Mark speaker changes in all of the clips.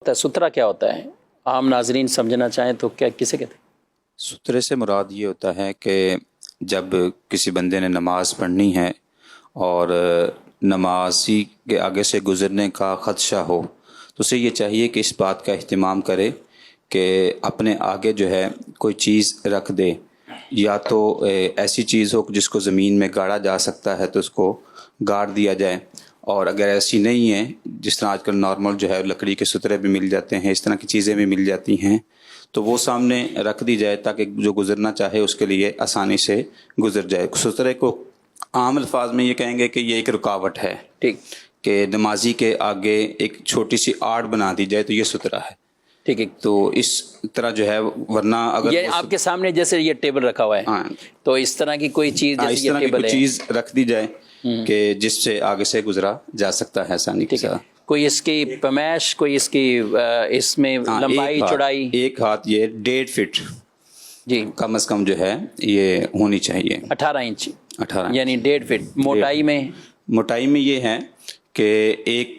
Speaker 1: سترہ کیا ہوتا ہے؟ عام ناظرین سمجھنا چاہیں تو کیا کسے کہتے ہیں؟
Speaker 2: سترے سے مراد یہ ہوتا ہے کہ جب کسی بندے نے نماز پڑھنی ہے اور نمازی کے آگے سے گزرنے کا خدشہ ہو تو اسے یہ چاہیے کہ اس بات کا اہتمام کرے کہ اپنے آگے جو ہے کوئی چیز رکھ دے، یا تو ایسی چیز ہو جس کو زمین میں گاڑا جا سکتا ہے تو اس کو گاڑ دیا جائے، اور اگر ایسی نہیں ہے، جس طرح آج کل نارمل جو ہے لکڑی کے سترے بھی مل جاتے ہیں، اس طرح کی چیزیں بھی مل جاتی ہیں، تو وہ سامنے رکھ دی جائے تاکہ جو گزرنا چاہے اس کے لیے آسانی سے گزر جائے۔ سترے کو عام الفاظ میں یہ کہیں گے کہ یہ ایک رکاوٹ ہے،
Speaker 1: ٹھیک،
Speaker 2: کہ نمازی کے آگے ایک چھوٹی سی آڑ بنا دی جائے تو یہ سترہ ہے۔
Speaker 1: ٹھیک ہے،
Speaker 2: تو اس طرح جو ہے، ورنہ اگر
Speaker 1: یہ آپ کے سامنے جیسے یہ ٹیبل رکھا ہوا ہے،
Speaker 2: ہاں،
Speaker 1: تو اس طرح کی کوئی چیز
Speaker 2: اس
Speaker 1: جیسے یہ
Speaker 2: طرح کی
Speaker 1: ٹیبل
Speaker 2: کوئی
Speaker 1: ہے،
Speaker 2: چیز رکھ دی جائے کہ جس سے آگے سے گزرا جا سکتا ہے آسانی کے
Speaker 1: ٹھیک ہے،
Speaker 2: ساتھ۔
Speaker 1: کوئی اس کی پیمائش، کوئی اس کی اس میں لمبائی چوڑائی؟
Speaker 2: ایک ہاتھ یہ 1.5 فٹ
Speaker 1: جی،
Speaker 2: کم از کم جو ہے یہ ہونی چاہیے،
Speaker 1: 18 انچ
Speaker 2: 18
Speaker 1: یعنی 1.5 فٹ۔ موٹائی میں؟
Speaker 2: موٹائی میں یہ ہے کہ ایک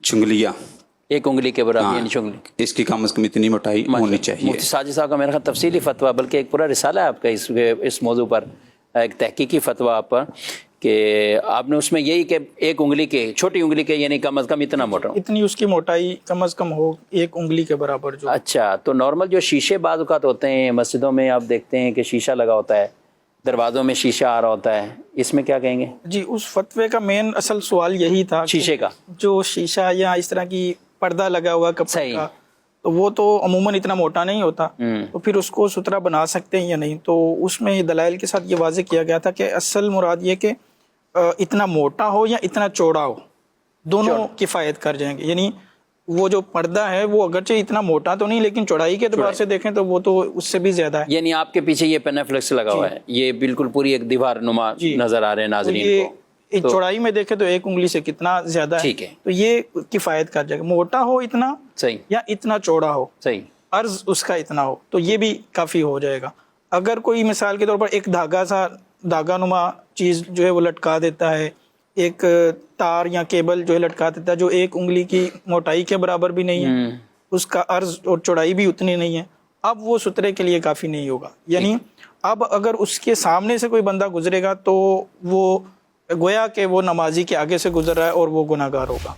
Speaker 2: چنگلیاں،
Speaker 1: ایک انگلی کے برابر، یعنی چنگلی۔
Speaker 2: اس کی کم از کم اتنی موٹائی ہونی چاہیے۔
Speaker 1: مفتی ساجد صاحب کا میرا خیال تفصیلی فتویٰ، بلکہ ایک پورا رسالہ ہے آپ کا اس موضوع پر، ایک تحقیقی فتویٰ آپ پر، کہ آپ نے اس میں یہی کہ ایک انگلی کے، چھوٹی انگلی کے یعنی کم از کم اتنا موٹا،
Speaker 3: اتنی اس کی موٹائی کم از کم ہو، ایک انگلی کے برابر جو۔
Speaker 1: اچھا، تو نارمل جو شیشے بعض اوقات ہوتے ہیں مسجدوں میں، آپ دیکھتے ہیں کہ شیشہ لگا ہوتا ہے، دروازوں میں شیشہ آ رہا ہوتا ہے، اس میں کیا کہیں گے؟
Speaker 3: جی، اس فتوے کا مین اصل سوال یہی تھا،
Speaker 1: شیشے کا
Speaker 3: جو شیشہ یا اس طرح کی پردہ لگا ہوا کپڑے
Speaker 1: صحیح،
Speaker 3: کا، تو وہ تو عموماً اتنا موٹا نہیں ہوتا، تو پھر اس کو سترا بنا سکتے ہیں یا نہیں؟ تو اس میں دلائل کے ساتھ یہ واضح کیا گیا تھا کہ اصل مراد یہ کہ اتنا موٹا ہو یا اتنا چوڑا ہو، دونوں کفایت کر جائیں گے۔ یعنی وہ جو پردہ ہے وہ اگرچہ اتنا موٹا تو نہیں، لیکن چوڑائی کے اعتبار سے دیکھیں تو وہ تو اس سے بھی زیادہ ہے۔
Speaker 1: یعنی آپ کے پیچھے یہ پینافلیکس لگا ہوا ہے، یہ بالکل پوری ایک دیوار نما نظر آ رہے ہیں ناظرین کو،
Speaker 3: چوڑائی میں دیکھیں تو ایک انگلی سے کتنا زیادہ ہے،
Speaker 1: ٹھیک ہے،
Speaker 3: تو یہ کفایت کر جائے گا۔ موٹا ہو اتنا
Speaker 1: صحیح،
Speaker 3: یا اتنا چوڑا ہو،
Speaker 1: صحیح،
Speaker 3: عرض اس کا اتنا ہو، تو یہ بھی کافی ہو جائے گا۔ اگر کوئی مثال کے طور پر ایک دھاگا نما چیز جو ہے وہ لٹکا دیتا ہے، ایک تار یا کیبل جو ہے لٹکا دیتا ہے، جو ایک انگلی کی موٹائی کے برابر بھی نہیں ہے، اس کا عرض اور چوڑائی بھی اتنی نہیں ہے، اب وہ سترے کے لیے کافی نہیں ہوگا۔ یعنی اب اگر اس کے سامنے سے کوئی بندہ گزرے گا تو وہ گویا کہ وہ نمازی کے آگے سے گزر رہا ہے اور وہ گناہگار ہوگا۔